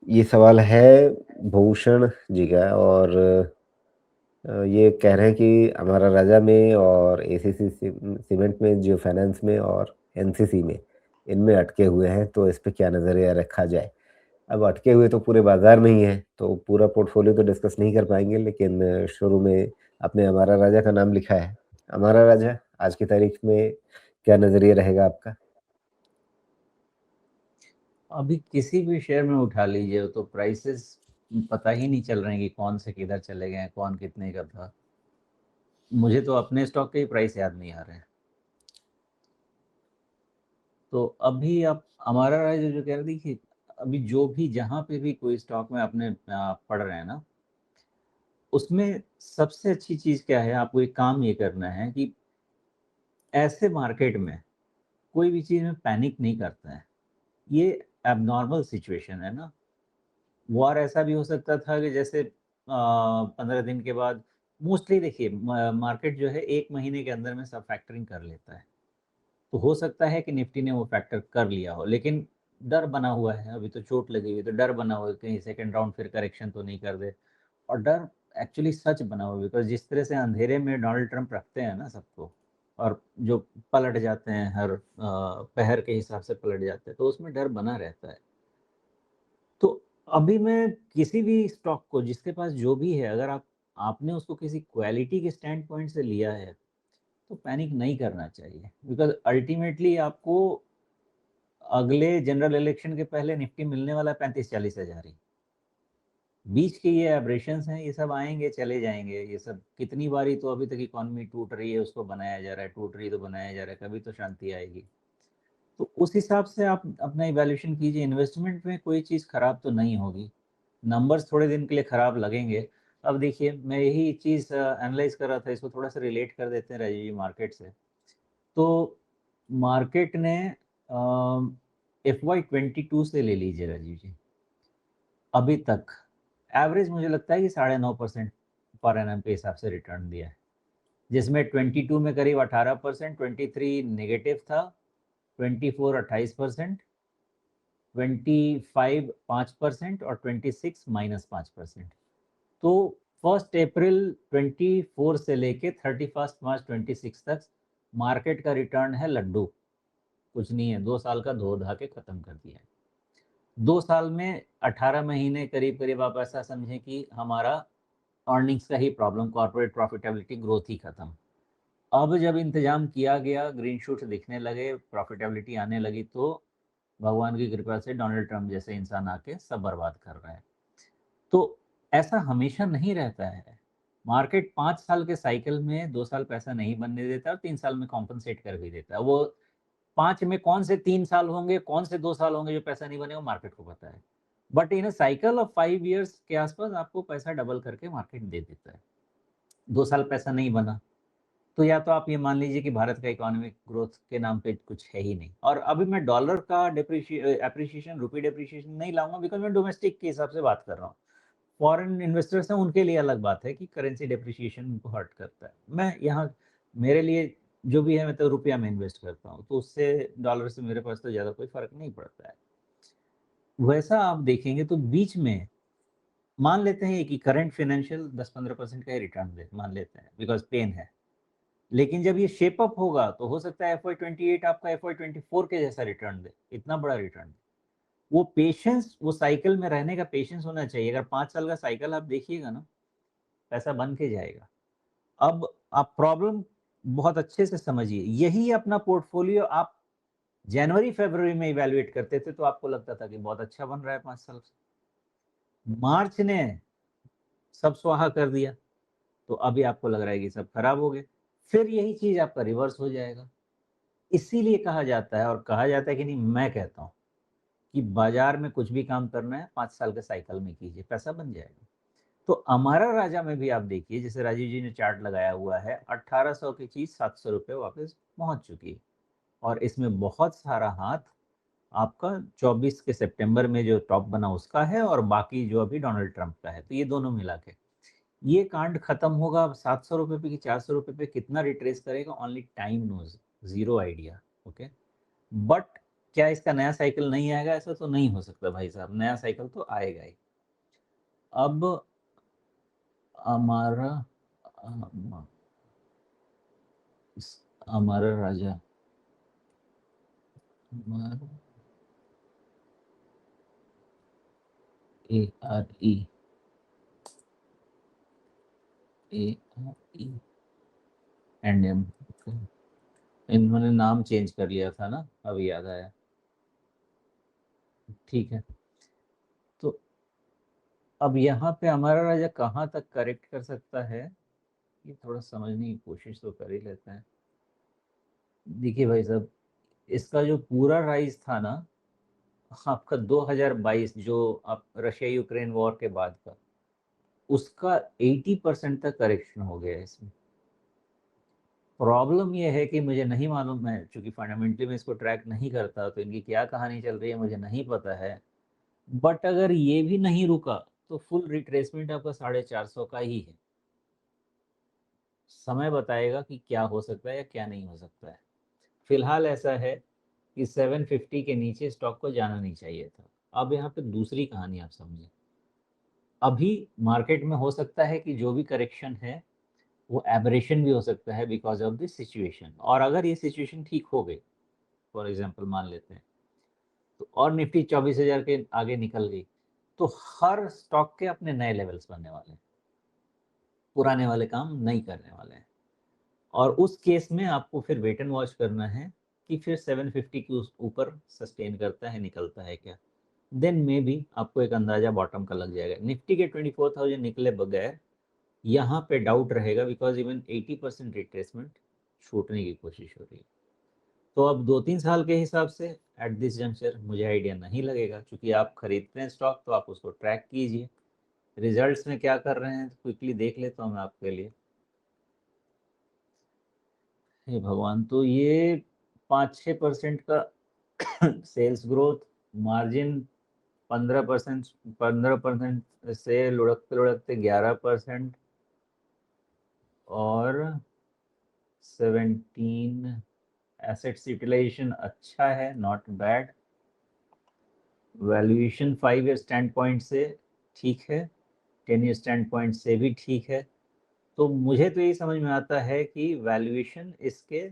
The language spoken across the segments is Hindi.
ये सवाल है भूषण जी का और ये कह रहे हैं कि अमारा राजा में और एसीसी सीमेंट में, जियो फाइनेंस में और एनसीसी में, इनमें अटके हुए हैं, तो इस पे क्या नज़रिया रखा जाए? अब अटके हुए तो पूरे बाज़ार में ही हैं, तो पूरा पोर्टफ़ोलियो तो डिस्कस नहीं कर पाएँगे, लेकिन शुरू में आपने अमारा राजा का नाम लिखा है। अमारा राजा आज की तारीख में क्या नज़रिया रहेगा आपका? अभी किसी भी शेयर में उठा लीजिए तो प्राइसेस पता ही नहीं चल रहे हैं कि कौन से किधर चले गए हैं, कौन कितने का था। मुझे तो अपने स्टॉक के ही प्राइस याद नहीं आ रहे हैं। तो अभी आप हमारा राय जो कह रहे थे कि अभी जो भी जहाँ पे भी कोई स्टॉक में अपने पढ़ रहे हैं ना, उसमें सबसे अच्छी चीज़ क्या है, आपको एक काम ये करना है कि ऐसे मार्केट में कोई भी चीज़ में पैनिक नहीं करता है। ये एबनॉर्मल सिचुएशन है ना। वॉर ऐसा भी हो सकता था कि जैसे 15 दिन के बाद मोस्टली देखिए मार्केट जो है 1 महीने के अंदर में सब फैक्टरिंग कर लेता है। तो हो सकता है कि निफ्टी ने वो फैक्टर कर लिया हो, लेकिन डर बना हुआ है, अभी तो चोट लगी हुई है, तो डर बना हुआ है कहीं सेकंड राउंड फिर करेक्शन तो नहीं कर दे। और डर एक्चुअली सच बना हुआ है, बिकॉज़ जिस तरह से अंधेरे में डोनाल्ड ट्रंप रखते हैं ना सबको, और जो पलट जाते हैं हर पहर के हिसाब से पलट जाते हैं, तो उसमें डर बना रहता है। तो अभी मैं किसी भी स्टॉक को जिसके पास जो भी है, अगर आपने उसको किसी क्वालिटी के स्टैंड पॉइंट से लिया है, तो पैनिक नहीं करना चाहिए, बिकॉज़ अल्टीमेटली आपको अगले जनरल इलेक्शन के पहले निफ्टी मिलने वाला है 35-40 हज़ार ही। बीच के ये एब्रेशंस हैं, ये सब आएँगे, चले जाएँगे। ये सब कितनी बारी तो अभी तक इकॉनमी टूट रही है, उसको बनाया जा रहा है, टूट रही है तो बनाया जा रहा है, कभी तो शांति आएगी। तो उस हिसाब से आप अपना इवैल्यूएशन कीजिए, इन्वेस्टमेंट में कोई चीज़ खराब तो नहीं होगी। नंबर्स थोड़े दिन के लिए खराब लगेंगे। अब देखिए मैं यही चीज़ एनालाइज़ कर रहा था, इसको थोड़ा-सा रिलेट कर देते हैं राजीव जी मार्केट से। तो मार्केट ने FY 22 से ले लीजिए राजीव जी, अभी तक एवरेज मुझे लगता है कि 9.5% पर एनम के हिसाब से रिटर्न दिया है। जिसमें 22 में करीब 18%, 23 नेगेटिव था, 24 28%, 25 5% और 26 -5%। तो 1 अप्रैल 24 से लेके 31 मार्च 26 तक मार्केट का रिटर्न है लड्डू, कुछ नहीं है, 2 साल का धो धा के खत्म कर दिया है। 2 साल में 18 महीने करीब-करीब आप ऐसा समझें कि हमारा अर्निंग्स का ही प्रॉब्लम, कॉर्पोरेट प्रॉफिटेबिलिटी ग्रोथ ही खत्म। अब जब इंतज़ाम किया गया, ग्रीन शूट्स दिखने लगे, प्रॉफिटेबिलिटी आने लगी, तो भगवान की कृपा से डोनाल्ड ट्रंप जैसे इंसान आके सब बर्बाद कर रहे हैं। तो ऐसा हमेशा नहीं रहता है। मार्केट 5 साल के साइकिल में 2 साल पैसा नहीं बनने देता और 3 साल में कॉम्पेंसेट कर भी देता है। वो 5 में कौन से 3 साल होंगे, कौन से 2 साल होंगे जो पैसा नहीं बनेगा, मार्केट को पता है। But in a cycle of 5 years के आसपास आपको पैसा डबल करके मार्केट दे देता है। 2 साल पैसा नहीं बना, तो या तो आप ये मान लीजिए कि भारत का इकोनॉमिक ग्रोथ के नाम पे कुछ है ही नहीं। और अभी मैं डॉलर का एप्रिसिएशन, रुपी डेप्रिसिएशन नहीं लाऊँगा, बिकॉज़ मैं डोमेस्टिक के हिसाब से बात कर रहा हूँ। फॉरेन इन्वेस्टर्स हैं, उनके लिए अलग बात है कि करेंसी डेप्रिसिएशन उनको हर्ट करता है। मैं यहाँ मेरे लिए जो भी है, मैं तो रुपया में इन्वेस्ट करता हूँ, तो उससे डॉलर से मेरे पास तो ज़्यादा कोई फ़र्क नहीं पड़ता है। वैसा आप देखेंगे तो बीच में मान लेते हैं कि करंट फाइनेंशियल 10-15% का ही रिटर्न दे, मान लेते हैं, बिकॉज़ पेन है। लेकिन जब ये शेप अप होगा तो हो सकता है FY 28 आपका FY 24 के जैसा रिटर्न दे, इतना बड़ा रिटर्न दे। वो पेशेंस, वो साइकिल में रहने का पेशेंस होना चाहिए। अगर 5 साल का साइकिल आप देखिएगा ना, पैसा बन के जाएगा। अब आप प्रॉब्लम बहुत अच्छे से समझिए, यही अपना पोर्टफोलियो आप जनवरी-फरवरी में इवैल्यूएट करते थे, तो आपको लगता था कि बहुत अच्छा बन रहा है 5 साल से। मार्च ने सब स्वाहा कर दिया, तो अभी आपको लग रहा है कि सब खराब हो गए। फिर यही चीज़ आपका रिवर्स हो जाएगा। इसीलिए कहा जाता है, और कहा जाता है कि नहीं, मैं कहता हूँ कि बाज़ार में कुछ भी काम करना है 5 साल के साइकिल में कीजिए, पैसा बन जाएगा। तो अमारा राजा में भी आप देखिए, जैसे राजीव जी ने चार्ट लगाया हुआ है, 1800 की चीज़ 700 रुपए वापस पहुँच चुकी है। और इसमें बहुत सारा हाथ आपका 24 के सितंबर में जो टॉप बना उसका है, और बाकी जो अभी डोनाल्ड ट्रंप का है, तो ये दोनों मिला के ये कांड खत्म होगा। 700 रुपए पे कि 400 रुपए पे कितना रिट्रेस करेगा, only time knows, zero idea. Okay, but क्या इसका नया साइकिल नहीं आएगा? ऐसा तो नहीं हो सकता भाई साहब, नया साइकिल तो आएगा ही। अब हमारा हमारा राजा, हमारा ARE, ARE एंड एम, इन्होंने नाम चेंज कर लिया था ना, अब याद आया। ठीक है, तो अब यहाँ पे हमारा राजा कहाँ तक करेक्ट कर सकता है, ये थोड़ा समझने की कोशिश तो कर ही लेते हैं। देखिए भाई साहब, इसका जो पूरा राइज था ना आपका 2022, जो आप रशिया यूक्रेन वॉर के बाद का, उसका 80% तक करेक्शन हो गया है इसमें। प्रॉब्लम ये है कि मुझे नहीं मालूम, मैं चूंकि फंडामेंटली मैं इसको ट्रैक नहीं करता, तो इनकी क्या कहानी चल रही है मुझे नहीं पता है। बट अगर ये भी नहीं रुका तो फुल रिट्रेसमेंट आपका 450 का ही है। समय बताएगा कि क्या हो सकता है या क्या नहीं हो सकता है। फिलहाल ऐसा है कि 750 के नीचे स्टॉक को जाना नहीं चाहिए था। अब यहाँ पे दूसरी कहानी आप समझें, अभी मार्केट में हो सकता है कि जो भी करेक्शन है वो एबरेशन भी हो सकता है बिकॉज ऑफ दिस सिचुएशन। और अगर ये सिचुएशन ठीक हो गई, फॉर एग्जांपल मान लेते हैं, तो और निफ्टी 24,000 के आगे निकल गई, तो हर स्टॉक के अपने नए लेवल्स बनने वाले हैं, पुराने वाले काम नहीं करने वाले हैं। और उस केस में आपको फिर वेट एंड वॉच करना है कि फिर 750 के ऊपर सस्टेन करता है, निकलता है क्या। देन मे बी आपको एक अंदाजा बॉटम का लग जाएगा। निफ्टी के 24,000 निकले बगैर यहाँ पे डाउट रहेगा, बिकॉज इवन 80% रिट्रेसमेंट छूटने की कोशिश हो रही है। तो अब 2-3 साल के हिसाब से एट दिस जंक्चर मुझे आइडिया नहीं लगेगा, क्योंकि आप खरीदते हैं स्टॉक तो आप उसको ट्रैक कीजिए, रिजल्ट्स में क्या कर रहे हैं क्विकली देख लेता हूँ मैं आपके लिए। हे भगवान, तो ये 5-6% का सेल्स ग्रोथ, मार्जिन 15%, 15% से लुढ़कते लुढ़कते 11%, और 17 एसेट्स यूटिलाइजेशन अच्छा है, not bad. Valuation 5 year stand point से ठीक है, 10 ईयर स्टैंड पॉइंट से भी ठीक है। तो मुझे तो ये समझ में आता है कि वैल्यूएशन इसके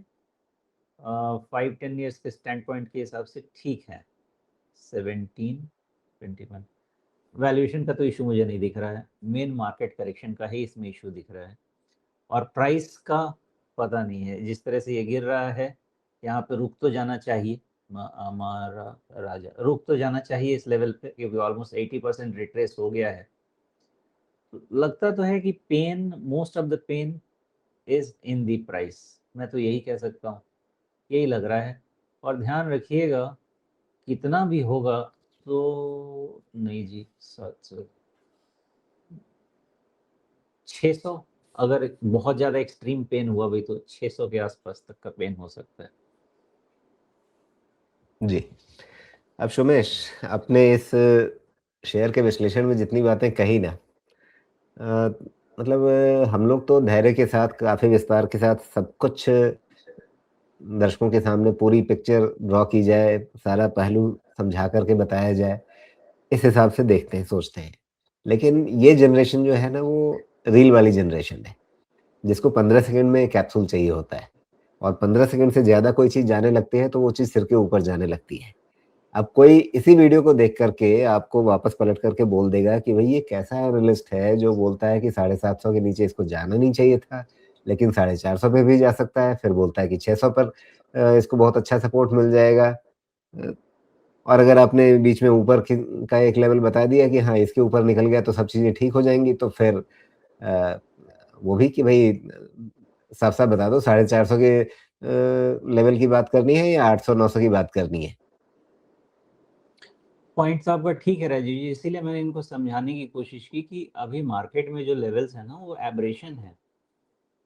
5-10 ईयर्स के स्टैंड पॉइंट के हिसाब से ठीक है। 17-21 वैल्यूएशन का तो इशू मुझे नहीं दिख रहा है, मेन मार्केट करेक्शन का ही इसमें इशू दिख रहा है। और प्राइस का पता नहीं है, जिस तरह से ये गिर रहा है यहाँ पे रुक तो जाना चाहिए, हमारा राजा रुक तो जाना चाहिए इस लेवल पे, क्योंकि ऑलमोस्ट 80% रिट्रेस हो गया है। लगता तो है कि pain, most of the pain is in the price, मैं तो यही कह सकता हूँ, यही लग रहा है। और ध्यान रखिएगा, कितना भी होगा तो नहीं जी, 700, 600, अगर बहुत ज्यादा एक्सट्रीम पेन हुआ भाई तो 600 के आसपास तक का पेन हो सकता है। जी। अब सुमेश, अपने इस शेयर के विश्लेषण में जितनी बातें कही ना, अ, मतलब हम लोग तो धैर्य के साथ, काफ़ी विस्तार के साथ सब कुछ दर्शकों के सामने पूरी पिक्चर ड्रॉ की जाए, सारा पहलू समझा कर के बताया जाए, इस हिसाब से देखते हैं, सोचते हैं। लेकिन ये जनरेशन जो है ना, वो रील वाली जनरेशन है, जिसको 15 सेकंड में कैप्सूल चाहिए होता है, और 15 सेकंड से ज़्यादा कोई चीज़ जाने लगती है, तो वो चीज़ सिर के ऊपर जाने लगती है। अब कोई इसी वीडियो को देख कर के आपको वापस पलट करके बोल देगा कि भई ये कैसा एनालिस्ट है जो बोलता है कि 750 के नीचे इसको जाना नहीं चाहिए था, लेकिन 450 पे भी जा सकता है, फिर बोलता है कि 600 पर इसको बहुत अच्छा सपोर्ट मिल जाएगा। और अगर आपने बीच में ऊपर की का एक लेवल बता दिया कि हाँ, इसके ऊपर निकल गया तो सब चीज़ें ठीक हो जाएँगी, तो फिर वो भी कि भई साफ-साफ बता दो, 450 के लेवल की बात करनी है या 800-900 की बात करनी है? पॉइंट्स आपका ठीक है राजीव जी, इसीलिए मैंने इनको समझाने की कोशिश की कि अभी मार्केट में जो लेवल्स है ना वो एब्रेशन है।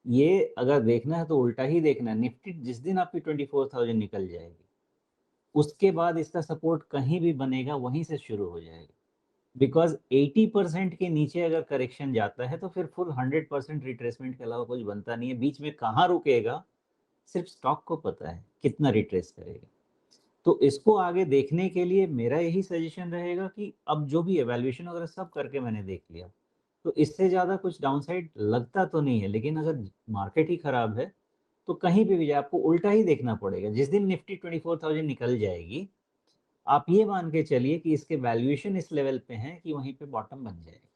ये अगर देखना है तो उल्टा ही देखना है। निफ्टी जिस दिन आपकी 24,000 निकल जाएगी, उसके बाद इसका सपोर्ट कहीं भी बनेगा वहीं से शुरू हो जाएगा। बिकॉज 80% के नीचे अगर करेक्शन जाता है तो फिर फुल 100% रिट्रेसमेंट के अलावा कुछ बनता नहीं है। बीच में कहाँ रुकेगा सिर्फ स्टॉक को पता है, कितना रिट्रेस करेगा। तो इसको आगे देखने के लिए मेरा यही सजेशन रहेगा कि अब जो भी एवैल्यूएशन वगैरह सब करके मैंने देख लिया, तो इससे ज़्यादा कुछ डाउनसाइड लगता तो नहीं है, लेकिन अगर मार्केट ही खराब है, तो कहीं पे भी जाए आपको उल्टा ही देखना पड़ेगा। जिस दिन निफ्टी 24,000 निकल जाएगी, आप ये मान के चलिए कि इसके वैल्यूएशन इस लेवल पे हैं कि वहीं पे बॉटम बन जाएगी।